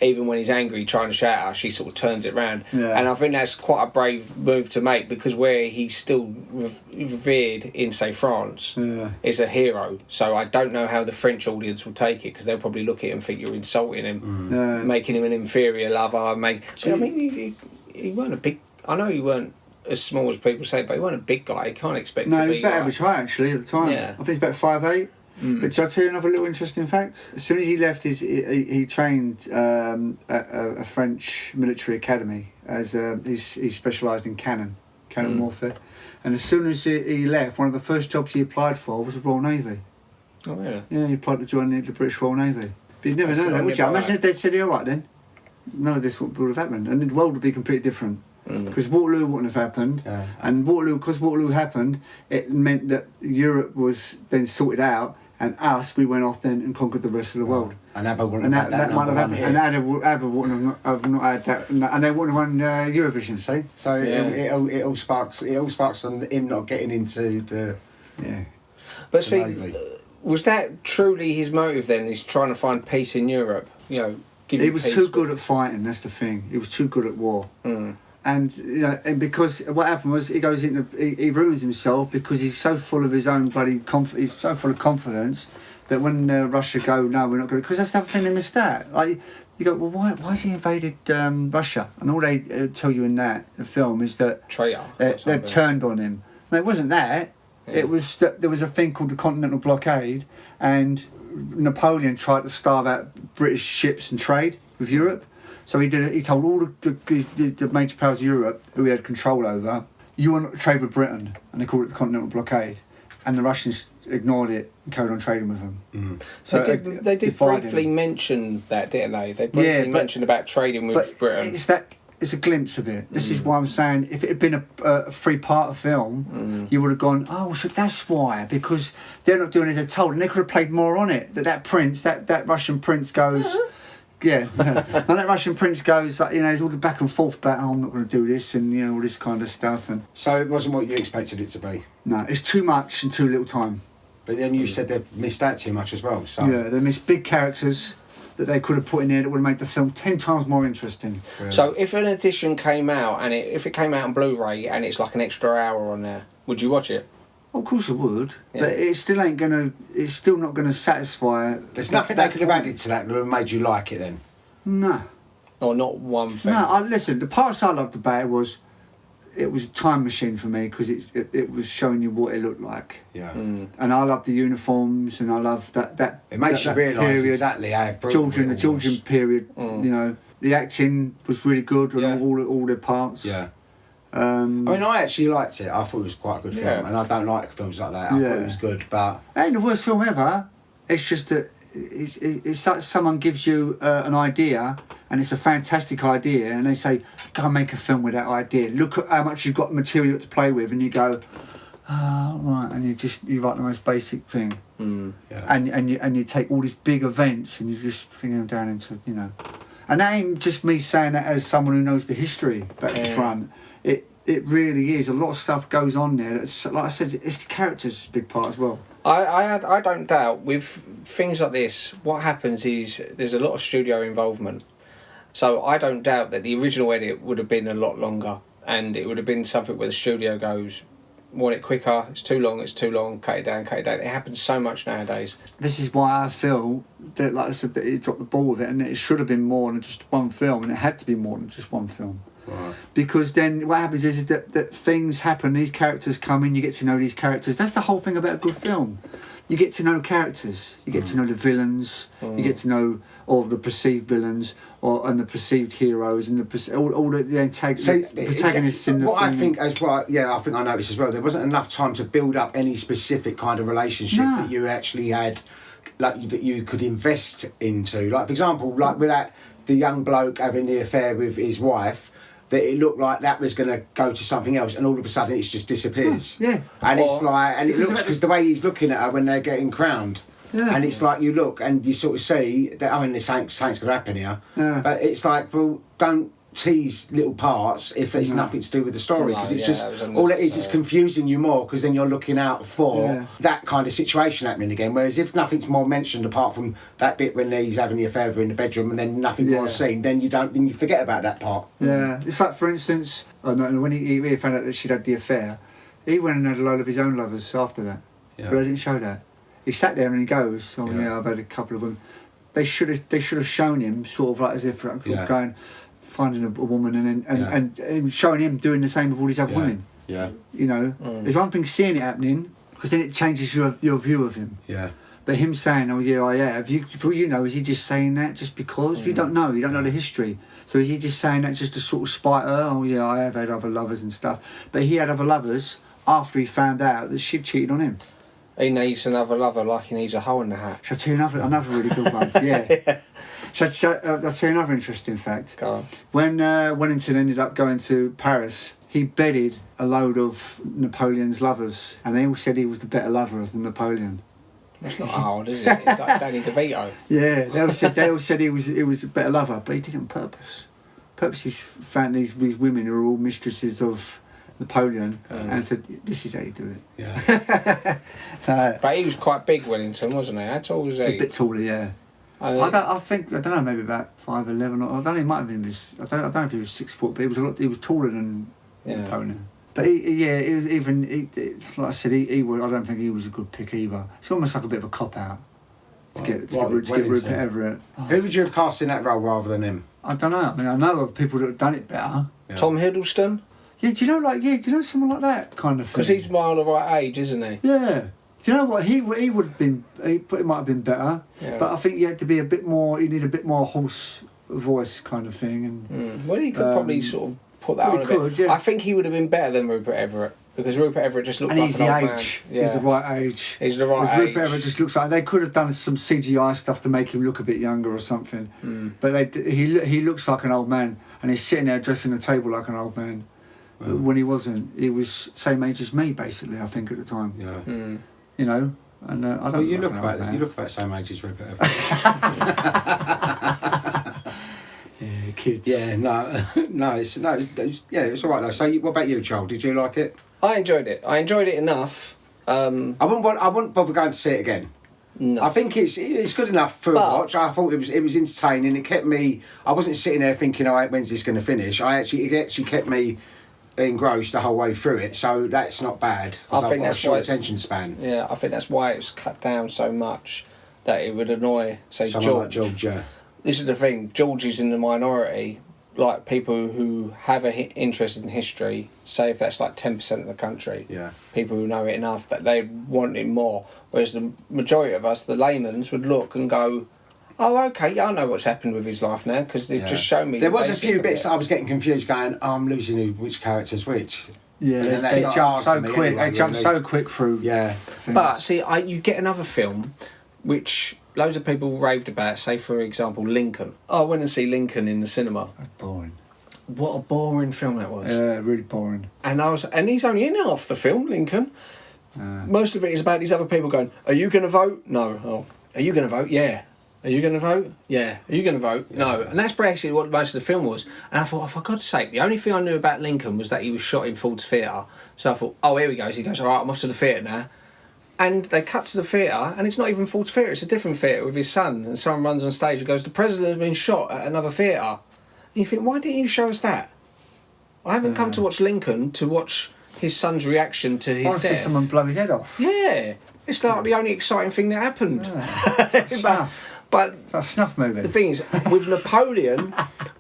Even when he's angry, trying to shout at her, she sort of turns it round. Yeah. And I think that's quite a brave move to make because where he's still revered in, say, France, is a hero. So I don't know how the French audience will take it because they'll probably look at him and think you're insulting him, making him an inferior lover. I mean, he weren't a big... I know he weren't as small as people say, but he weren't a big guy. You can't expect to be... No, he was about average height actually at the time. Yeah. I think he's about 5'8". But shall I tell you another little interesting fact? As soon as he left, he trained at a French military academy as he specialised in cannon warfare. And as soon as he left, one of the first jobs he applied for was the Royal Navy. Oh, really? Yeah, he applied to join the British Royal Navy. But you'd never know that, would you? right. Imagine if they'd said, all right then, none of this would have happened. And the world would be completely different. Because Waterloo wouldn't have happened. Yeah. And because Waterloo happened, it meant that Europe was then sorted out. And we went off then and conquered the rest of the world. And ABBA wouldn't have had that might have number happened. one hit. And ABBA wouldn't have not had that. And they wouldn't have won Eurovision, see? So it all sparks from him not getting into the... Yeah. But see, Navy. was that truly his motive then? He's trying to find peace in Europe? You know, He was too good at fighting, that's the thing. He was too good at war. And and because what happened was he goes into he ruins himself because he's so full of his own bloody he's so full of confidence that when Russia go no we're not going because that's the other thing they missed out. Like you go well why has he invaded Russia and all they tell you in the film is that traitor. they've turned on him. No, it wasn't that. Yeah. It was that there was a thing called the Continental Blockade and Napoleon tried to starve out British ships and trade with Europe. So he told all the major powers of Europe, who he had control over, you want to trade with Britain, and they called it the Continental Blockade. and the Russians ignored it and carried on trading with them. So So they did dividing. briefly mention that, didn't they? They briefly mentioned about trading with Britain. It's a glimpse of it. This is why I'm saying, if it had been a three-part film, you would have gone, oh, so that's why, because they're not doing it as told, and they could have played more on it. That prince, that Russian prince goes, and that Russian prince goes, like, there's all the back and forth about, oh, I'm not going to do this, and all this kind of stuff. And So it wasn't what you expected it to be. no, it's too much in too little time. But then you said they missed out too much as well. So Yeah, they missed big characters that they could have put in there that would have made the film 10 times more interesting. So if an edition came out, and if it came out on Blu-ray and it's like an extra hour on there, would you watch it? Of course I would, Yeah. but it's still not gonna satisfy. there's nothing they could have added to that would have made you like it then. No. Or not one thing? No, listen, the parts I loved about it was a time machine for me, because it was showing you what it looked like. Yeah. And I love the uniforms, and I love that It makes you realise exactly how brutal the it Georgian was. period. The acting was really good on Yeah. all their parts. Yeah. I mean, I actually liked it. I thought it was quite a good film, Yeah. and I don't like films like that. I thought it was good, but Ain't the worst film ever. It's just that it's like someone gives you an idea, and it's a fantastic idea, and they say, go and make a film with that idea. Look at how much you've got material to play with, and you go, oh, right, and you write the most basic thing. yeah. And you take all these big events, and you just bring them down into, And that ain't just me saying that as someone who knows the history back to front. It really is. A lot of stuff goes on there. That's, like I said, it's the characters' big part as well. I don't doubt with things like this, what happens is there's a lot of studio involvement. So I don't doubt that the original edit would have been a lot longer, and it would have been something where the studio goes, want it quicker, it's too long, cut it down. It happens so much nowadays. This is why I feel that, like I said, that it dropped the ball with it, and it should have been more than just one film, and it had to be more than just one film. Right. Because then what happens is that things happen, these characters come in, you get to know these characters. That's the whole thing about a good film. You get to know characters, you get to know the villains, you get to know all the perceived villains, and the perceived heroes, and all the protagonists in the what I film. think as well, I think I noticed as well, there wasn't enough time to build up any specific kind of relationship that you actually had, like that you could invest into. Like, for example, like with the young bloke having the affair with his wife, that it looked like that was going to go to something else, and all of a sudden it just disappears. And it's like, and it looks, because the way he's looking at her when they're getting crowned, and it's like you look and you sort of see that, I mean, something's going to happen here, but it's like, well, don't tease little parts if it's nothing to do with the story, because it's just all it is. It's confusing you more, because then you're looking out for that kind of situation happening again. Whereas if nothing's more mentioned apart from that bit when he's having the affair with her in the bedroom, and then nothing more is seen, then you forget about that part. It's like, for instance, when he found out that she'd had the affair, he went and had a load of his own lovers after that, but they didn't show that. He sat there and he goes, I've had a couple of them. They should have shown him sort of like as if going, finding a woman, and showing him doing the same with all these other women. There's one thing seeing it happening, because then it changes your view of him. But him saying, oh yeah, I have, for is he just saying that just because? You don't know the history. So is he just saying that just to sort of spite her? Oh yeah, I have had other lovers and stuff. But he had other lovers after he found out that she'd cheated on him. He needs another lover like he needs a hole in the hat. Shall I tell you another really good one? Yeah. I'll tell you another interesting fact. Go on. When Wellington ended up going to Paris, he bedded a load of Napoleon's lovers, and they all said he was the better lover than Napoleon. It's not hard, is it? It's like Danny DeVito. Yeah, they all said he was a better lover, but he did it on purpose. Purposely found these women who were all mistresses of Napoleon, and said, "This is how you do it." But he was quite big, Wellington, wasn't he? How tall was he? He was a bit taller, yeah. I don't know, maybe about 5'11", or I don't know. He might have been. I don't know if he was 6 foot, but he was taller than Napoleon. But like I said, he was. I don't think he was a good pick either. It's almost like a bit of a cop out to get Rupert Everett. Who would you have cast in that role rather than him? I don't know. I mean, I know of people that have done it better. Tom Hiddleston? Yeah, do you know someone like that kind of thing? Because he's more the right age, isn't he? Yeah. Do you know what he would have been? He might have been better, but I think you had to be a bit more. You need a bit more hoarse voice kind of thing. And well, he could probably sort of put that on a bit. Yeah. I think he would have been better than Rupert Everett. because Rupert Everett just looked And like he's an the old man. age. Yeah. He's the right age. He's the right Whereas age. Rupert Everett just looks like they could have done some CGI stuff to make him look a bit younger or something. But he looks like an old man, and he's sitting there dressing the table like an old man. When he wasn't, he was same age as me basically. I think at the time. Yeah. You know, and I don't. Well, you look look like an about old this. man. You look about the same age as Rupert Everett. Yeah, kids. Yeah, it's all right though. So, what about you, Joel? Did you like it? I enjoyed it. I enjoyed it enough. I wouldn't bother going to see it again. No. I think it's good enough for a watch. I thought it was entertaining. It kept me. I wasn't sitting there thinking, "Oh, when's this going to finish?" It actually kept me engrossed the whole way through it. So that's not bad. I think that's a short why attention span. Yeah, I think that's why it was cut down so much that it would annoy, say, Someone like George. George, yeah. This is the thing. George is in the minority. Like people who have a interest in history, say if that's like 10% of the country, people who know it enough that they want it more. Whereas the majority of us, the layman's, would look and go, "Oh, okay, yeah, I know what's happened with his life now because they've just shown me." There the was a basic few of bits it." I was getting confused, going, "Oh, I'm losing which character's which." Yeah, And then that's they not jump hard so for me quick. anyway, They jump really. so quick through. Yeah. things. But see, you get another film, which loads of people raved about. Say, for example, Lincoln. I went and see Lincoln in the cinema. boring. What a boring film that was. Yeah, really boring. And he's only in half the film, Lincoln. Most of it is about these other people going, "Are you going to vote? No. Oh, are you going to vote? Yeah. Are you going to vote? Yeah. Are you going to vote? No." And that's basically what most of the film was. And I thought, oh, for God's sake, the only thing I knew about Lincoln was that he was shot in Ford's Theatre. So I thought, oh, here he goes. He goes, all right, I'm off to the theatre now. And they cut to the theatre, and it's not even Ford's Theatre, it's a different theatre with his son. And someone runs on stage and goes, "The president has been shot at another theatre." And you think, why didn't you show us that? I haven't come to watch Lincoln to watch his son's reaction to his I want to see death. someone blow his head off. Yeah, it's like the only exciting thing that happened. Snuff. But It's like a snuff movie. the thing is, with Napoleon,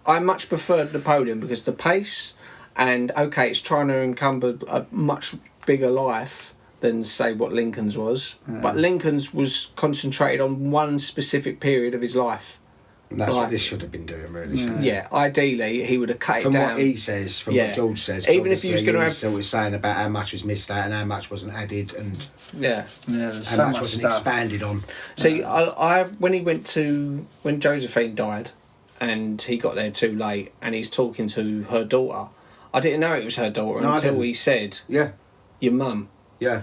I much preferred Napoleon because the pace and, okay, it's trying to encumber a much bigger life than, say, what Lincoln's was. But Lincoln's was concentrated on one specific period of his life. And that's Right. what this should have been doing, really. Shouldn't it? Yeah, ideally, he would have cut From it down. what he says, from Yeah. what George says, Even if he was obviously gonna he's have- always saying about how much was missed out and how much wasn't added and Yeah. Yeah, there's how so much much wasn't stuff. expanded on. See, I when Josephine died, and he got there too late, and he's talking to her daughter. I didn't know it was her daughter No, I until didn't. he said, Yeah, "Your mum." yeah.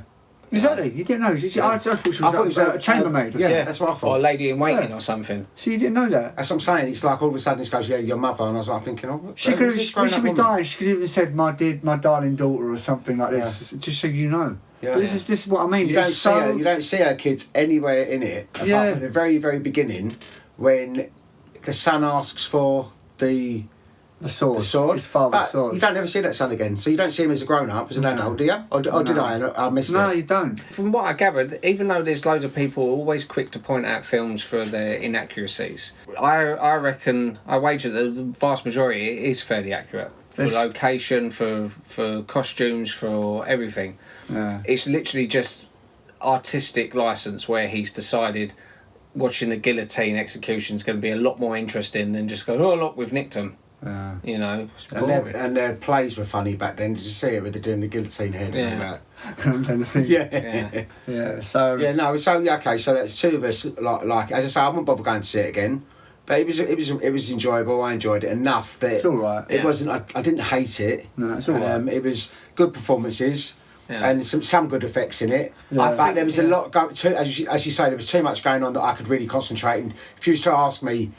Exactly. You didn't know. I thought she was, I thought it was a chambermaid. Or yeah. something. That's what I Or a thought. lady in waiting Yeah. or something. So you didn't know that. That's what I'm saying. It's like all of a sudden it goes, "Yeah, your mother," and I was like thinking, "Oh, She could have, who's this when she grown-up was woman?" dying, she could have even said, my darling daughter," or something like this, just so you know. Yeah. But this is what I mean. You don't It's see her. You don't see her kids anywhere in it, apart Yeah. from the very, very beginning when the son asks for the the sword. His father's but sword. you don't ever see that son again. So you don't see him as a grown up, as an adult, do you? Or did No. I missed No, it? you don't. From what I gathered, even though there's loads of people always quick to point out films for their inaccuracies, I reckon, I wager that the vast majority is fairly accurate. For There's- location, for costumes, for everything. Yeah. It's literally just artistic license where he's decided watching a guillotine execution is going to be a lot more interesting than just going, "Oh, look, we've nicked them." Yeah. You know, it's And boring. their plays were funny back then. Did you see it with the doing the guillotine head Yeah. and all that? And then the thing. Yeah. Yeah. So. Yeah, no. So yeah, okay. So that's two of us. Like as I say, I wouldn't bother going to see it again. But it was enjoyable. I enjoyed it enough that It's all right. It Yeah. wasn't. I didn't hate it. No, it's all right. It was good performances. Yeah. And some good effects in it. Yeah. I But think, there was a lot going. As you say, there was too much going on that I could really concentrate. And if you was to ask me,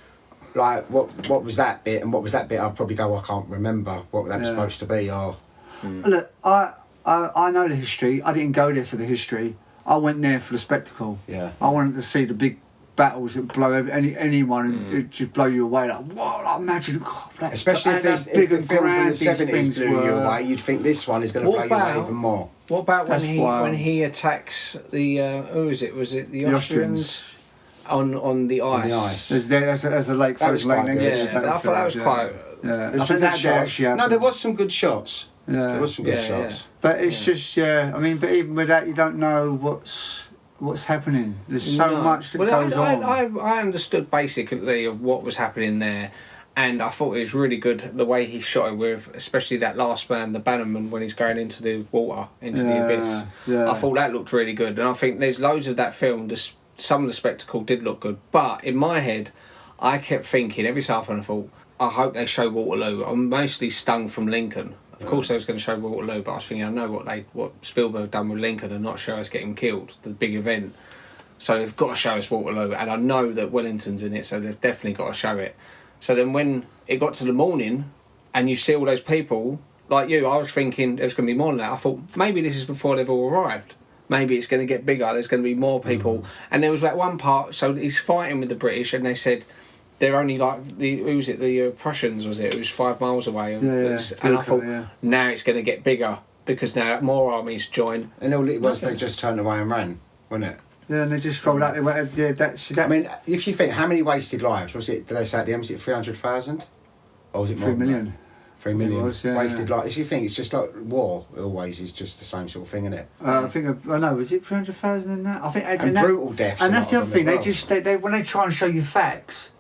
like, what was that bit and what was that bit, I'd probably go, I can't remember what that was Yeah. supposed to be. Or Look, I know the history. I didn't go there for the history. I went there for the spectacle. Yeah. I wanted to see the big battles that blow anyone who just blow you away. Like, what? Like, imagine, God, that, especially and if how big the and film from grand the these 70s things blew you were. away, you'd think this one is going to blow What you away about- even more. What about That's wild. when he attacks the who is it? Was it the Austrians on the ice? On the ice. There's a lake That was frozen lake quite next good. to the Yeah, I thought that was battlefield, quite. Yeah, There I was some think good that did shots. actually happen. No, there was some good shots. Yeah. There was some good Yeah, shots. But it's just I mean, but even with that, you don't know what's happening. There's so No. much that Well, goes on. I understood basically of what was happening there, And I thought it was really good the way he shot it with, especially that last man, the bannerman, when he's going into the water, into the abyss. Yeah. I thought that looked really good. And I think there's loads of that film, some of the spectacle did look good. But in my head, I kept thinking, every so often I thought, I hope they show Waterloo. I'm mostly stung from Lincoln. Of course they was going to show Waterloo, but I was thinking, I know what Spielberg done with Lincoln and not show us getting killed, the big event. So they've got to show us Waterloo. And I know that Wellington's in it, so they've definitely got to show it. So then when it got to the morning and you see all those people, like you, I was thinking there's going to be more than that. I thought maybe this is before they've all arrived. Maybe it's going to get bigger, there's going to be more people. And there was that one part, so he's fighting with the British and they said they're only like, the Prussians, was it? It was 5 miles away. And I thought, now it's going to get bigger because now more armies join. And all it was, they just turned away and ran, wasn't it? Yeah, and they just rolled out. That. I mean, if you think, how many wasted lives? Was it, did they say at the end, was it 300,000? Or was it more? 3 million. 3 million was, wasted lives. If you think, it's just like war, always is just the same sort of thing, isn't it? I think, I know, was it 300,000 in that? I think, and brutal deaths. And that's the other thing, well. they when they try and show you facts,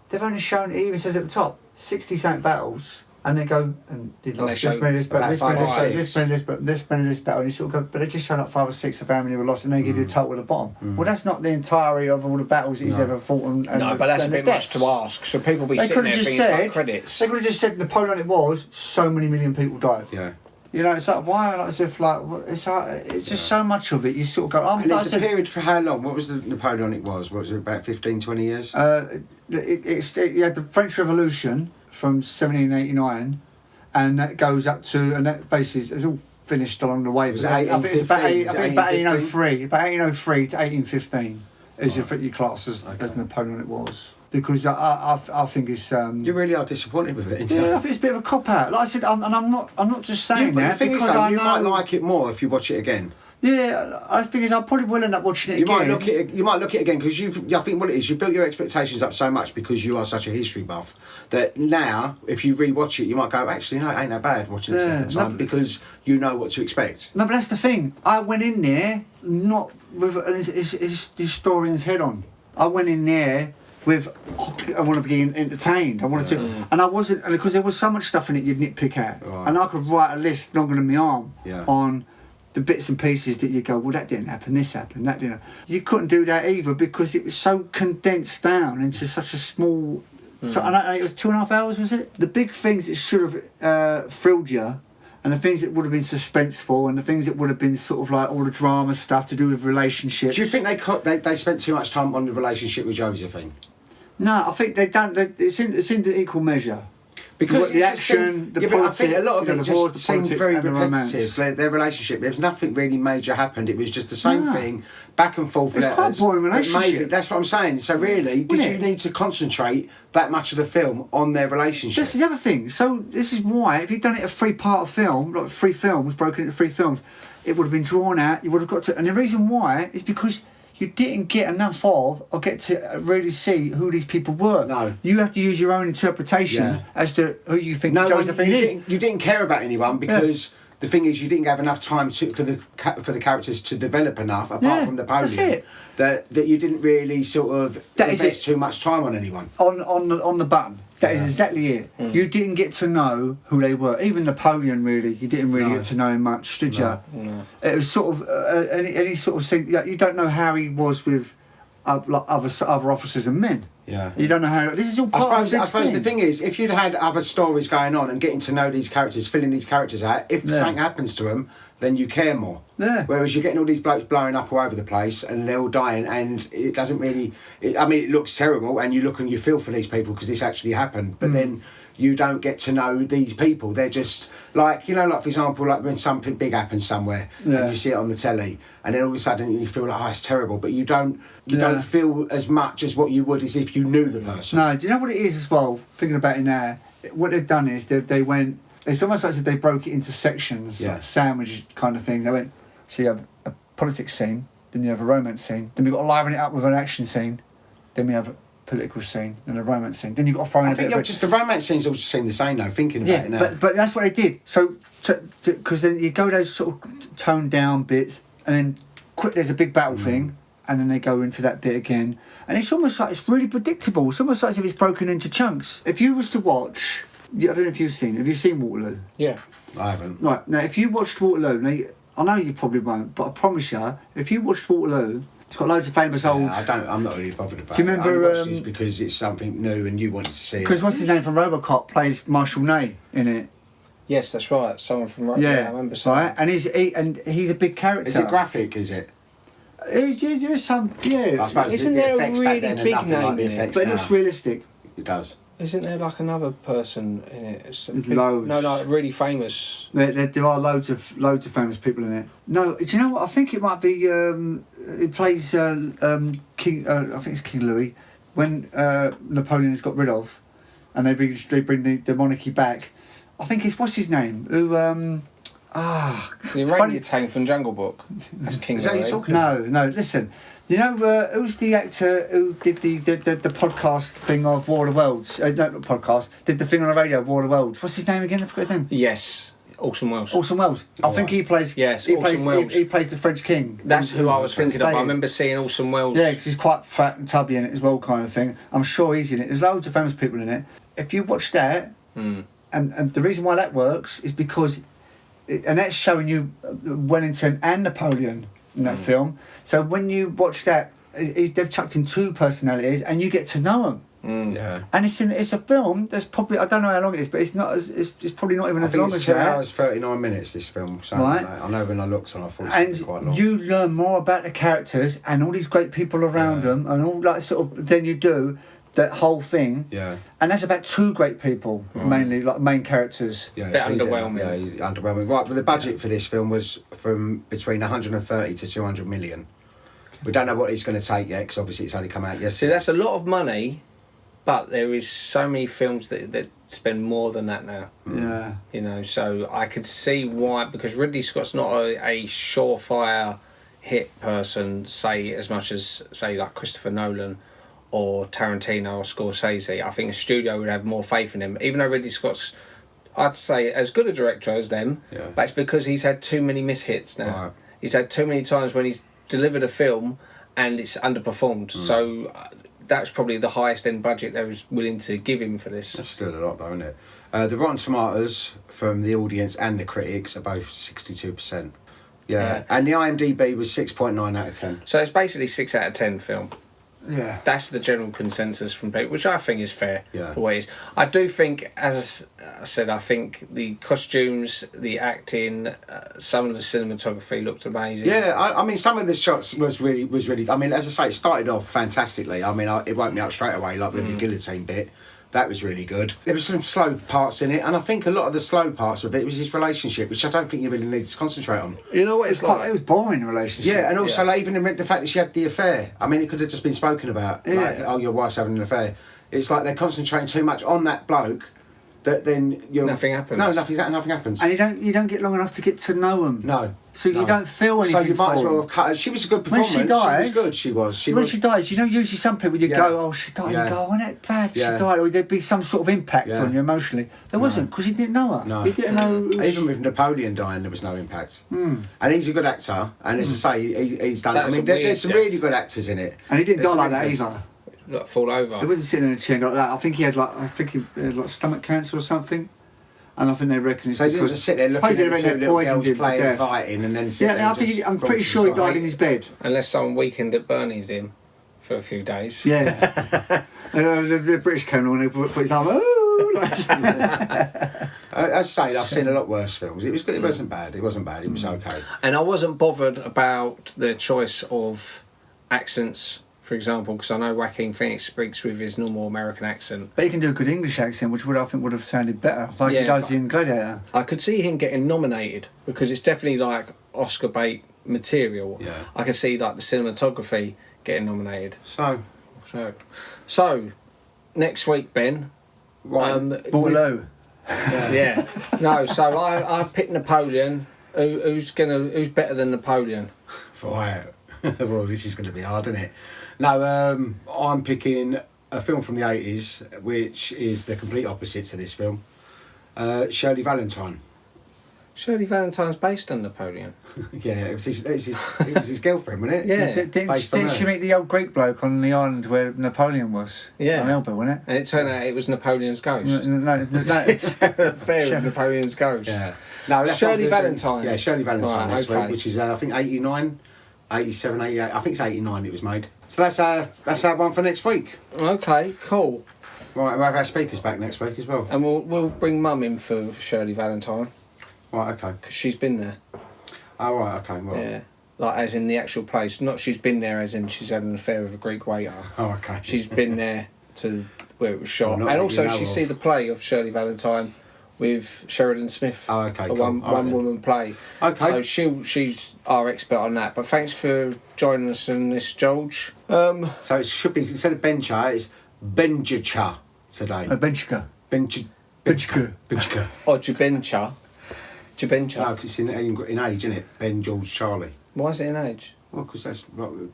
they've only shown, it even says at the top, 60-something battles. And they go, and they lost this many this battle, this many this battle, and you sort of go, but they just show up 5 or 6 of how many were lost, and they give you a total at the bottom. Well, that's not the entirety of all the battles he's ever fought. No, but that's a bit much to ask. So people be sitting there thinking it's like credits. They could have just said Napoleon it was, so many million people died. Yeah. You know, it's like, why? Like, as if, like, it's just so much of it, you sort of go, and it's a period for how long? What was the Napoleonic was? What was it, about 15, 20 years? You had the French Revolution from 1789, and that goes up to, and that basically it's all finished along the way. Was I think it's about 1803? About 1803 to 1815 is your class as Napoleon it was. Because I think it's you really are disappointed with it, aren't you? Yeah, I think it's a bit of a cop out. Like I said, I'm not just saying that. The thing because is, though, I you know, might like it more if you watch it again. Yeah, I think I probably will end up watching it You again. might look at it again because I think what it is, you built your expectations up so much because you are such a history buff that now, if you rewatch it, you might go, actually, no, it ain't that bad watching it the second time because you know what to expect. No, but that's the thing. I went in there not with an historian's head on. I went in there with, I want to be entertained. I wanted to, and I wasn't, because there was so much stuff in it you'd nitpick at, and I could write a list longer than my arm on the bits and pieces that you go, well, that didn't happen, this happened, that didn't. You couldn't do that either because it was so condensed down into such a small. So and it was 2.5 hours, was it? The big things that should have thrilled you, and the things that would have been suspenseful, and the things that would have been sort of like all the drama stuff to do with relationships. Do you think they spent too much time on the relationship with Josephine? No, I think they've done. It's in the equal measure. Because the action, the politics, I think a lot of it just seemed very repetitive. Their relationship, there was nothing really major happened. It was just the same thing, back and forth. It's quite a boring relationship. Maybe, that's what I'm saying. So really, did you need to concentrate that much of the film on their relationship? This is the other thing. So this is why, if you'd done it a 3-part film, like 3 films broken into 3 films, it would have been drawn out. You would have got to, and the reason why is because you didn't get enough of, or get to really see who these people were. No. You have to use your own interpretation as to who you think Josephine is. You didn't care about anyone because the thing is, you didn't have enough time for the characters to develop enough, apart from Napoleon. That's it. That you didn't really sort of invest too much time on anyone. On the button. That is exactly it. You didn't get to know who they were. Even Napoleon, really, you didn't really get to know him much, did you? No. It was sort of any sort of thing. You don't know how he was with other officers and men. Yeah. You don't know how. This is all part of I suppose the thing is, if you'd had other stories going on and getting to know these characters, filling these characters out, if something happens to them, then you care more. Yeah. Whereas you're getting all these blokes blowing up all over the place and they're all dying, and it doesn't really. It looks terrible, and you look and you feel for these people because this actually happened, but then you don't get to know these people. They're just like, like for example, like when something big happens somewhere and you see it on the telly, and then all of a sudden you feel like, oh, it's terrible, but you don't feel as much as what you would as if you knew the person. No, do you know what it is as well? Thinking about it now, what they've done is they went. It's almost like as if they broke it into sections, like sandwich kind of thing. They went, so you have a politics scene, then you have a romance scene, then we've got to liven it up with an action scene, then we have a political scene and a romance scene. Then you've got to throw in a bit of... just the romance scenes all just seem the same though, thinking about it now. But that's what they did. So, because then you go those sort of toned down bits, and then quick there's a big battle thing, and then they go into that bit again. And it's almost like it's really predictable. It's almost like as if it's broken into chunks. If you was to watch, I don't know if you've seen Waterloo? Yeah. I haven't. Right, now if you watched Waterloo, now, I know you probably won't, but I promise you, if you watched Waterloo, it's got loads of famous old... I'm not really bothered about it. Do you remember... I only watched this because it's something new and you wanted to see it. Because what's his name from RoboCop plays Marshall Ney in it. Yes, that's right. Someone from... Yeah, I remember saying. Right, and he's a big character. Is it graphic, is it? There's some... Yeah. I suppose Isn't the there a effects back really then are big nothing like name the in it? effects But it now. looks realistic. It does. Isn't there like another person in it? There's loads. No, like really famous. There are loads of famous people in it. No, do you know what? I think it might be. It plays King. I think it's King Louis when Napoleon is got rid of, and they bring the monarchy back. I think it's what's his name? Who? The orangutan from Jungle Book. That's King Is that Louis. you talking about? No. Listen, do you know who's the actor who did the podcast thing of War of the Worlds? No, not podcast. Did the thing on the radio, War of the Worlds. What's his name again? I forgot his name. Yes, Orson Welles. Orson Welles. I think he plays. Yes, he Orson plays. Welles. He plays the French king. That's who I was thinking of. I Stated. remember seeing Orson Welles. Yeah, because he's quite fat and tubby in it as well, kind of thing. I'm sure he's in it. There's loads of famous people in it. If you watch that, and the reason why that works is because, and that's showing you Wellington and Napoleon in that film. So when you watch that, they've chucked in two personalities, and you get to know them. Yeah. And it's a film that's probably, I don't know how long it is, but it's not as it's probably not even I as think long it's as 2 that. hours 39 minutes. This film, so Right. I know when I looked and I thought it was quite long. And you learn more about the characters and all these great people around them, and all that sort of. Then you do that whole thing. Yeah. And that's about two great people, mainly like main characters. Yeah, Bit so underwhelming. Yeah, he's underwhelming. Right, but the budget for this film was from between 130 to 200 million. We don't know what it's going to take yet, because obviously it's only come out See, yesterday. that's a lot of money, but there is so many films that spend more than that now. Yeah. You know, so I could see why, because Ridley Scott's not a surefire hit person, say, as much as, say, like Christopher Nolan or Tarantino or Scorsese. I think a studio would have more faith in him, even though Ridley Scott's, I'd say, as good a director as them, Yeah. but it's because he's had too many mishits now. Right. He's had too many times when he's delivered a film and it's underperformed. So that's probably the highest end budget they was willing to give him for this. That's still a lot, though, isn't it? The Rotten Tomatoes from the audience and the critics are both 62%. Yeah. And the IMDb was 6.9 out of 10. So it's basically 6 out of 10 film. Yeah. That's the general consensus from people, which I think is fair Yeah. for what it is. I do think, as I said, I think the costumes, the acting, some of the cinematography looked amazing. Yeah, I mean, some of the shots was really. I mean, as I say, it started off fantastically. I mean, it woke me up straight away, like with the guillotine bit. That was really good. There was some slow parts in it, and I think a lot of the slow parts of it was his relationship, which I don't think you really need to concentrate on. You know what it's like? It was boring relationship. Yeah, and also like, even the fact that she had the affair. I mean, it could have just been spoken about. Yeah. Like, oh, your wife's having an affair. It's like they're concentrating too much on that bloke that then you're... Nothing happens. No, nothing happens. And you don't get long enough to get to know them. No. So you no. don't feel anything. So you might as for well them. have cut her. She was a good When performance. she dies, She was good. She was. When she dies, you know, usually some people you Yeah. go, oh, she died, Yeah. you go, oh, that bad, Yeah. she died, or there'd be some sort of impact Yeah. on you emotionally. There wasn't, because you didn't know her. No. You didn't know. Even with Napoleon dying, there was no impact. And he's a good actor. And as I say, he's done. That I was mean, a weird there's some death. really good actors in it. And he didn't There's die like some that really either. Like, fall over. He wasn't sitting in a chair like that. I think he had like stomach cancer or something. And I think they reckon it's So he didn't because just sit there looking at supposedly the they two reckon they little poisoned girls him to playing death. fighting and then sit Yeah, there I and think just I'm from pretty sure he society. died in his bed. Unless someone weakened at Bernie's him for a few days. Yeah. The British came along and they put his arm. Oh, like, As I say, I've seen a lot worse films. It was good. It wasn't bad. It wasn't bad. It was okay. And I wasn't bothered about the choice of accents, for example, because I know Joaquin Phoenix speaks with his normal American accent. but he can do a good English accent, which I think would have sounded better, like Yeah, he does but- in Gladiator. I could see him getting nominated because it's definitely like Oscar bait material. Yeah. I could see like the cinematography getting nominated. So, So next week, Ben. right. Waterloo. Yeah. No. So I picked Napoleon. Who's better than Napoleon? Right. Well, this is going to be hard, isn't it? No, I'm picking a film from the 80s, which is the complete opposite to this film. Shirley Valentine. Shirley Valentine's based on Napoleon. Yeah, it was his girlfriend, wasn't it? Yeah. Didn't she meet the old Greek bloke on the island where Napoleon was? Yeah. On Elba, wasn't it? And it turned out it was Napoleon's ghost. No. It's an affair with Napoleon's ghost. Yeah. No, that's Shirley what we're doing. Valentine. Yeah, Shirley Valentine Right, next okay. week, which is I think 89, 87, 88. I think it's 89 it was made. So that's our one for next week. Okay, cool. Right, we'll have our speakers back next week as well. And we'll bring Mum in for Shirley Valentine Right, okay. because she's been there. Oh, right, okay. Well. Yeah, like as in the actual place. Not she's been there as in she's had an affair with a Greek waiter. Oh, okay. She's been there to where it was shot, Well, not and that also you know she of. see the play of Shirley Valentine with Sheridan Smith. Oh, okay, A cool. one All right then. woman play. Okay. So she's our expert on that. But thanks for joining us on this, George. So it should be, instead of Bencha, it's Benjicha today. Benchka. Benchka. Or Jabencha. No, because it's in age, isn't it? Ben, George, Charlie. Why is it in age? Well, because that's...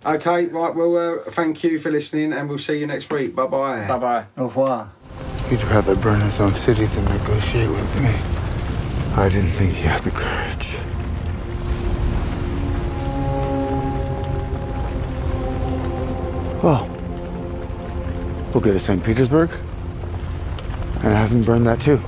Okay, right, well, thank you for listening, and we'll see you next week. Bye-bye. Bye bye. Au revoir. He'd rather burn his own city than negotiate with me. I didn't think he had the courage. Well, we'll go to St. Petersburg and have him burn that too.